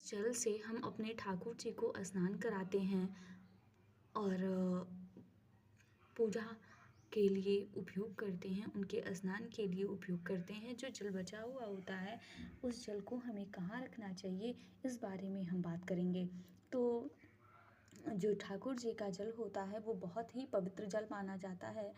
जल से हम अपने ठाकुर जी को स्नान कराते हैं और पूजा के लिए उपयोग करते हैं, उनके स्नान के लिए उपयोग करते हैं। जो जल बचा हुआ होता है उस जल को हमें कहाँ रखना चाहिए, इस बारे में हम बात करेंगे। तो जो ठाकुर जी का जल होता है वो बहुत ही पवित्र जल माना जाता है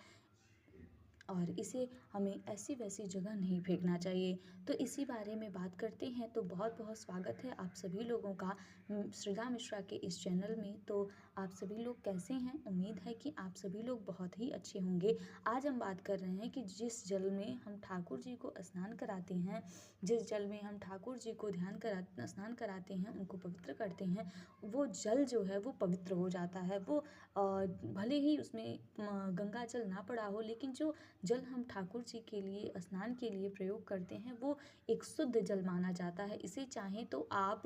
और इसे हमें ऐसी वैसी जगह नहीं फेंकना चाहिए। तो इसी बारे में बात करते हैं। तो बहुत बहुत स्वागत है आप सभी लोगों का श्रीजा मिश्रा के इस चैनल में। तो आप सभी लोग कैसे हैं? उम्मीद है कि आप सभी लोग बहुत ही अच्छे होंगे। आज हम बात कर रहे हैं कि जिस जल में हम ठाकुर जी को स्नान कराते हैं, जिस जल में हम ठाकुर जी को स्नान कराते हैं, उनको पवित्र करते हैं, वो जल जो है वो पवित्र हो जाता है। वो भले ही उसमें गंगा जल ना पड़ा हो, लेकिन जो जल हम ठाकुर जी के लिए स्नान के लिए प्रयोग करते हैं वो एक शुद्ध जल माना जाता है। इसे चाहें तो आप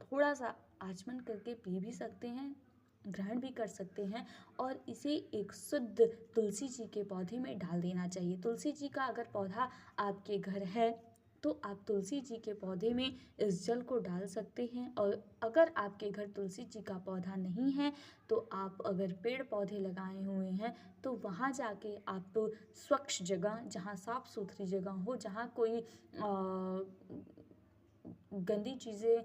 थोड़ा सा आचमन करके पी भी सकते हैं, ग्रहण भी कर सकते हैं और इसे एक शुद्ध तुलसी जी के पौधे में डाल देना चाहिए। तुलसी जी का अगर पौधा आपके घर है तो आप तुलसी जी के पौधे में इस जल को डाल सकते हैं। और अगर आपके घर तुलसी जी का पौधा नहीं है तो आप अगर पेड़ पौधे लगाए हुए हैं तो वहाँ जाके आप स्वच्छ जगह, जहाँ साफ़ सुथरी जगह हो, जहाँ कोई गंदी चीज़ें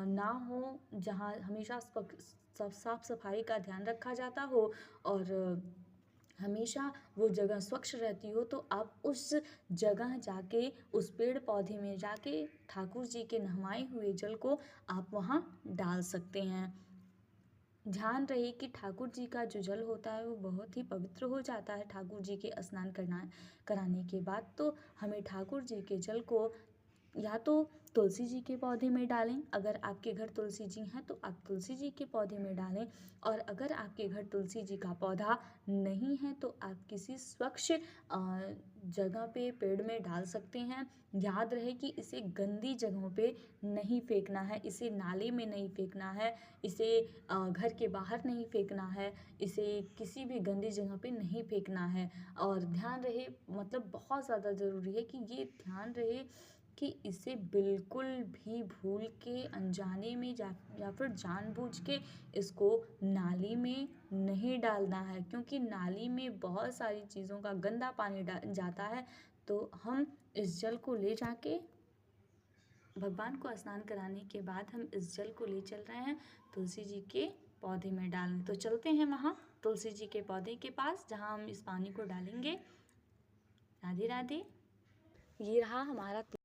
ना हो, जहाँ हमेशा साफ सफाई का ध्यान रखा जाता हो और हमेशा वो जगह स्वच्छ रहती हो, तो आप उस जगह जाके, उस पेड़ पौधे में जाके ठाकुर जी के नहवाए हुए जल को आप वहाँ डाल सकते हैं। ध्यान रहे कि ठाकुर जी का जो जल होता है वो बहुत ही पवित्र हो जाता है ठाकुर जी के स्नान कराने के बाद। तो हमें ठाकुर जी के जल को या तो तुलसी जी के पौधे में डालें, अगर आपके घर तुलसी जी हैं तो आप तुलसी जी के पौधे में डालें, और अगर आपके घर तुलसी जी का पौधा नहीं है तो आप किसी स्वच्छ जगह पे, पेड़ में डाल सकते हैं। याद रहे कि इसे गंदी जगहों पे नहीं फेंकना है, इसे नाले में नहीं फेंकना है, इसे घर के बाहर नहीं फेंकना है, इसे किसी भी गंदी जगह पे नहीं फेंकना है। और ध्यान रहे, मतलब बहुत ज़्यादा ज़रूरी है कि ये ध्यान रहे कि इसे बिल्कुल भी भूल के, अनजाने में या फिर जानबूझ के इसको नाली में नहीं डालना है, क्योंकि नाली में बहुत सारी चीज़ों का गंदा पानी जाता है। तो हम इस जल को ले जाके भगवान को स्नान कराने के बाद हम इस जल को ले चल रहे हैं तुलसी जी के पौधे में डालने। तो चलते हैं वहाँ तुलसी जी के पौधे के पास, जहाँ हम इस पानी को डालेंगे। राधे राधे। ये रहा हमारा